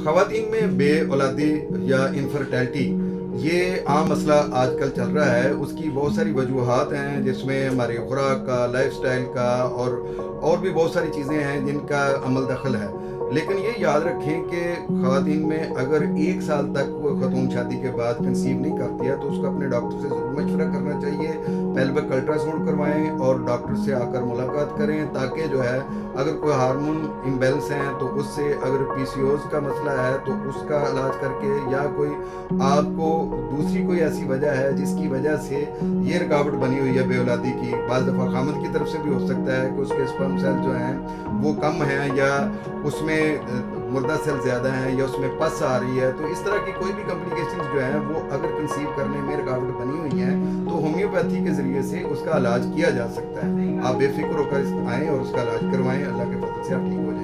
خواتین میں بے اولادی یا انفرٹیلٹی یہ عام مسئلہ آج کل چل رہا ہے. اس کی بہت ساری وجوہات ہیں جس میں ہماری خوراک کا، لائف سٹائل کا اور بھی بہت ساری چیزیں ہیں جن کا عمل دخل ہے. لیکن یہ یاد رکھیں کہ خواتین میں اگر 1 سال تک وہ خاتون شادی کے بعد کنسیو نہیں کرتی ہے تو اس کو اپنے ڈاکٹر سے ضرور مشورہ کرنا چاہیے. پیلوک الٹرا ساؤنڈ کروائیں اور ڈاکٹر سے آ کر ملاقات کریں تاکہ جو ہے اگر کوئی ہارمون امبیلنس ہیں تو اس سے، اگر پی سی اوز کا مسئلہ ہے تو اس کا علاج کر کے، یا کوئی آپ کو دوسری کوئی ایسی وجہ ہے جس کی وجہ سے یہ رکاوٹ بنی ہوئی ہے بے اولادی کی. بعض دفعہ خامد کی طرف سے بھی ہو سکتا ہے کہ اس کے سپرم سیل جو ہیں وہ کم ہیں، یا اس میں مردہ سیل زیادہ ہیں، یا اس میں پس آ رہی ہے. تو اس طرح کی کوئی بھی کمپلیکیشنز جو ہیں وہ اگر کنسیو کرنے میں رکاوٹ بنی ہوئی ہیں تو ہومیوپیتھی کے ذریعے سے اس کا علاج کیا جا سکتا ہے. آپ بے فکر ہو کر آئیں اور اس کا علاج کروائیں. اللہ کے فضل سے آپ ٹھیک ہو جائیں.